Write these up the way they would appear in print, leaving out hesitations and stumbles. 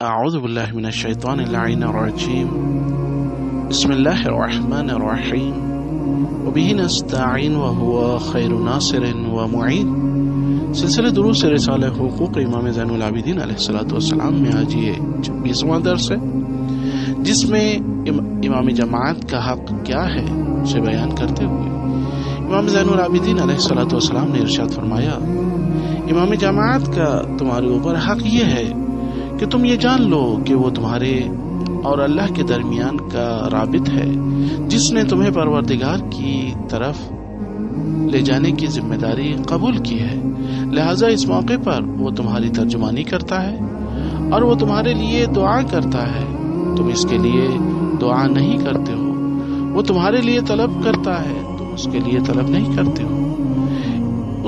اعوذ باللہ من الشیطان اللعین الرجیم بسم اللہ الرحمن الرحیم وبہ نستعین وہو خیر ناصر ومعین۔ سلسلہ دروس رسالہ حقوق امام زین العابدین علیہ السلام میں آج یہ 26واں درس ہے، جس میں امام جماعت کا حق کیا ہے اسے بیان کرتے ہوئے امام زین العابدین علیہ السلام نے ارشاد فرمایا، امام جماعت کا تمہارے اوپر حق یہ ہے کہ تم یہ جان لو کہ وہ تمہارے اور اللہ کے درمیان کا رابط ہے، جس نے تمہیں پروردگار کی طرف لے جانے کی ذمہ داری قبول کی ہے، لہذا اس موقع پر وہ تمہاری ترجمانی کرتا ہے اور وہ تمہارے لیے دعا کرتا ہے، تم اس کے لیے دعا نہیں کرتے ہو، وہ تمہارے لیے طلب کرتا ہے، تم اس کے لیے طلب نہیں کرتے ہو۔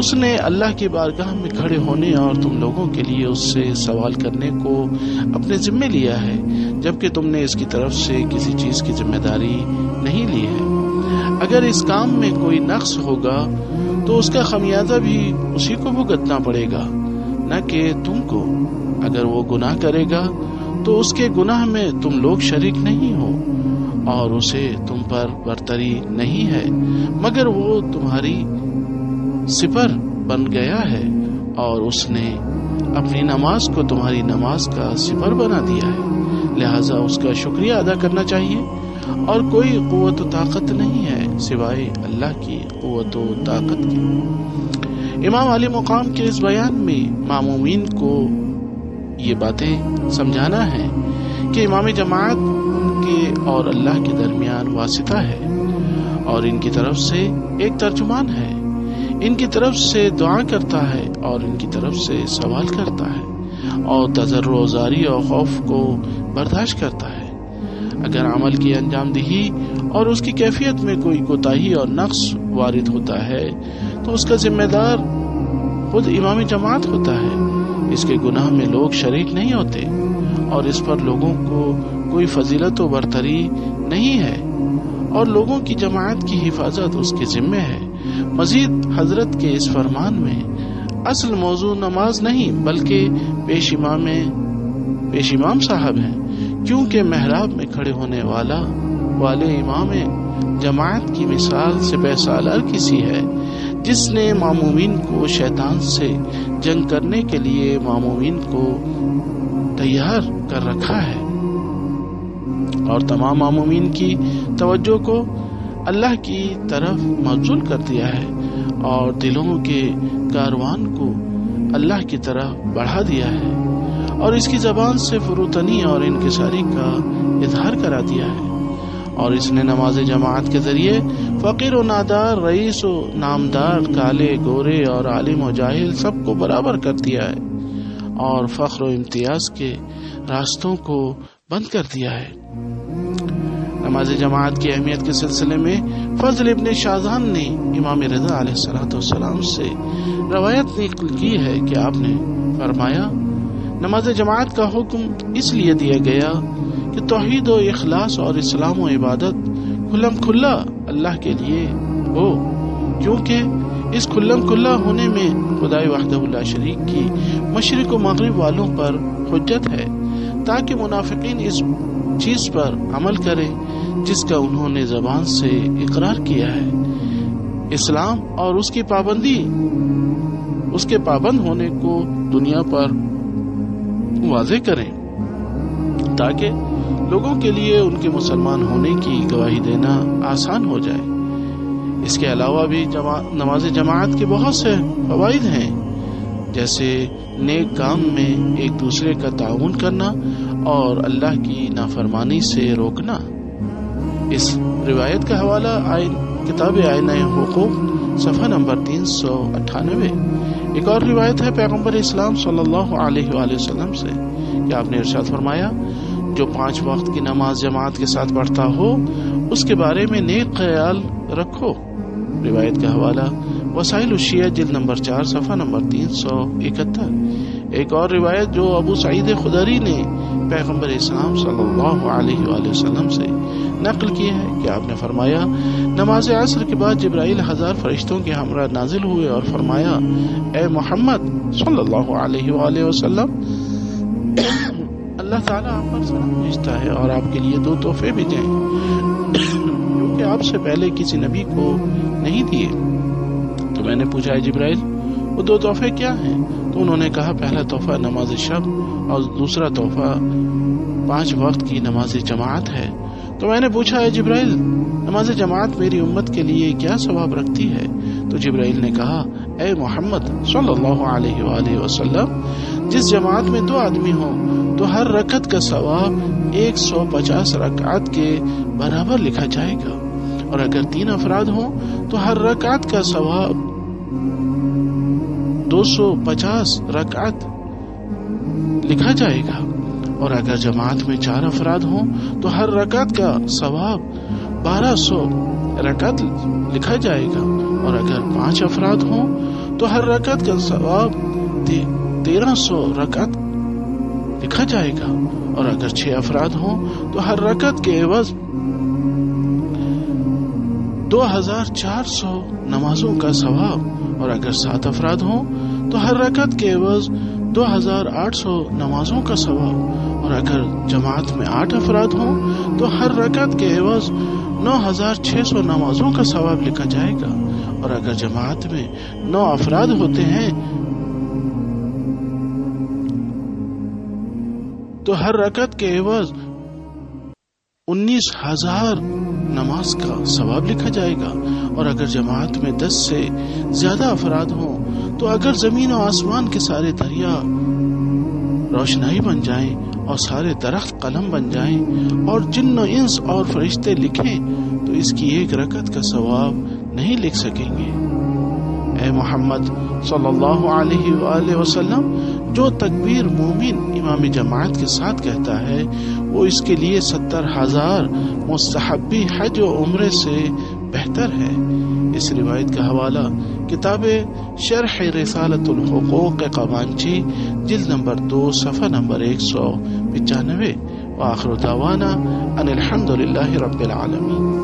اس نے اللہ کی بارگاہ میں کھڑے ہونے اور تم لوگوں کے لیے اس سے سوال کرنے کو اپنے ذمے لیا ہے، جبکہ تم نے اس کی طرف سے کسی چیز کی ذمہ داری نہیں لی ہے۔ اگر اس کام میں کوئی نقص ہوگا تو اس کا خمیازہ بھی اسی کو بھگتنا پڑے گا، نہ کہ تم کو۔ اگر وہ گناہ کرے گا تو اس کے گناہ میں تم لوگ شریک نہیں ہو اور اسے تم پر برتری نہیں ہے، مگر وہ تمہاری سپر بن گیا ہے اور اس نے اپنی نماز کو تمہاری نماز کا سپر بنا دیا ہے، لہذا اس کا شکریہ ادا کرنا چاہیے، اور کوئی قوت و طاقت نہیں ہے سوائے اللہ کی قوت و طاقت کی۔ امام علی مقام کے اس بیان میں مامومین کو یہ باتیں سمجھانا ہے کہ امام جماعت ان کے اور اللہ کے درمیان واسطہ ہے اور ان کی طرف سے ایک ترجمان ہے، ان کی طرف سے دعا کرتا ہے اور ان کی طرف سے سوال کرتا ہے اور تضرع و زاری اور خوف کو برداشت کرتا ہے۔ اگر عمل کی انجام دہی اور اس کی کیفیت میں کوئی کوتاہی اور نقص وارد ہوتا ہے تو اس کا ذمہ دار خود امام جماعت ہوتا ہے، اس کے گناہ میں لوگ شریک نہیں ہوتے اور اس پر لوگوں کو کوئی فضیلت و برتری نہیں ہے، اور لوگوں کی جماعت کی حفاظت اس کے ذمہ ہے۔ مزید حضرت کے اس فرمان میں اصل موضوع نماز نہیں بلکہ پیش امام صاحب ہیں، کیونکہ محراب میں کھڑے ہونے والے امام جماعت کی مثال سپہ سالار کسی ہے جس نے مامومین کو شیطان سے جنگ کرنے کے لیے مامومین کو تیار کر رکھا ہے اور تمام مامومین کی توجہ کو اللہ کی طرف مبذول کر دیا ہے اور دلوں کے کاروان کو اللہ کی طرف بڑھا دیا ہے اور اس کی زبان سے فروتنی اور انکساری کا اظہار کرا دیا ہے، اور اس نے نماز جماعت کے ذریعے فقیر و نادار، رئیس و نامدار، کالے گورے اور عالم و جاہل سب کو برابر کر دیا ہے اور فخر و امتیاز کے راستوں کو بند کر دیا ہے۔ نماز جماعت کی اہمیت کے سلسلے میں فضل ابن شاذان نے امام رضا علیہ السلام سے روایت نقل کی ہے کہ آپ نے فرمایا، نماز جماعت کا حکم اس لیے دیا گیا کہ توحید و اخلاص اور اسلام و عبادت کھلم کھلا اللہ کے لیے ہو، کیونکہ اس کھلم کھلا ہونے میں خدائے وحدہ لا شریک کی مشرق و مغرب والوں پر حجت ہے، تاکہ منافقین اس چیز پر عمل کریں جس کا انہوں نے زبان سے اقرار کیا ہے، اسلام اور اس کی پابندی، اس کے پابند ہونے کو دنیا پر واضح کریں تاکہ لوگوں کے لیے ان کے مسلمان ہونے کی گواہی دینا آسان ہو جائے۔ اس کے علاوہ بھی نماز جماعت کے بہت سے فوائد ہیں، جیسے نیک کام میں ایک دوسرے کا تعاون کرنا اور اللہ کی نافرمانی سے روکنا۔ اس روایت کا حوالہ کتاب آئینہ حقوق صفحہ نمبر 398۔ ایک اور روایت ہے پیغمبر اسلام صلی اللہ علیہ وآلہ وسلم سے کہ آپ نے ارشاد فرمایا، جو 5 وقت کی نماز جماعت کے ساتھ پڑھتا ہو اس کے بارے میں نیک خیال رکھو۔ روایت کا حوالہ وسائل الشیعہ جلد نمبر 4 صفحہ نمبر 371۔ ایک اور روایت جو ابو سعید خدری نے پیغمبر اسلام صلی اللہ علیہ وآلہ وسلم سے نقل کی ہے کہ آپ نے فرمایا، نماز عصر کے بعد جبرائیل 1000 فرشتوں کے ہمراہ نازل ہوئے اور فرمایا، اے محمد صلی اللہ علیہ وآلہ وسلم، اللہ تعالیٰ آپ پر سلام بھیجتا ہے اور آپ کے لیے 2 تحفے بھیجے جو کہ آپ سے پہلے کسی نبی کو نہیں دیے۔ تو میں نے پوچھا ہے جبرائیل وہ 2 تحفے کیا ہیں؟ تو انہوں نے کہا پہلا تحفہ نماز شب اور دوسرا تحفہ 5 وقت کی نماز جماعت ہے۔ تو میں نے پوچھا ہے جبرائیل نماز جماعت میری امت کے لیے کیا ثواب رکھتی ہے؟ تو جبرائیل نے کہا اے محمد صلی اللہ علیہ وآلہ وسلم جس جماعت میں 2 آدمی ہوں تو ہر رکعت کا ثواب 150 رکعت کے برابر لکھا جائے گا، اور اگر 3 افراد ہوں تو ہر رکعت کا ثواب 250 رکعت لکھا جائے گا، اور اگر جماعت میں 4 افراد ہوں تو ہر رکعت کا ثواب 1200 رکعت لکھا جائے گا، اور اگر 5 افراد ہوں تو ہر رکعت کا ثواب 1300 رکعت لکھا جائے گا، اور اگر 6 افراد ہوں تو ہر رکعت کے عوض 2400 نمازوں کا ثواب، اور اگر 7 افراد ہوں تو ہر رکعت کے عوض 2800 نمازوں کا ثواب، اور اگر جماعت میں 8 افراد ہوں تو ہر رکعت کے عوض 9600 نمازوں کا ثواب لکھا جائے گا، اور اگر جماعت میں 9 افراد ہوتے ہیں تو ہر رکعت کے عوض 19,000 نماز کا ثواب لکھا جائے گا، اور اگر جماعت میں 10 سے زیادہ افراد ہوں تو اگر زمین و آسمان کے سارے دریا روشنائی بن جائیں اور سارے درخت قلم بن جائیں اور جن و انس اور فرشتے لکھیں تو اس کی 1 رکعت کا ثواب نہیں لکھ سکیں گے۔ اے محمد صلی اللہ علیہ وآلہ وسلم جو تکبیر مومن امام جماعت کے ساتھ کہتا ہے وہ اس کے لیے 70,000 مستحبی حج و عمرے سے بہتر ہے۔ اس روایت کا حوالہ کتاب شرح رسالۃ الحقوق قبانچی جلد نمبر 2 صفحہ نمبر 195۔ وآخر دعوانا ان الحمد للہ رب العالمین۔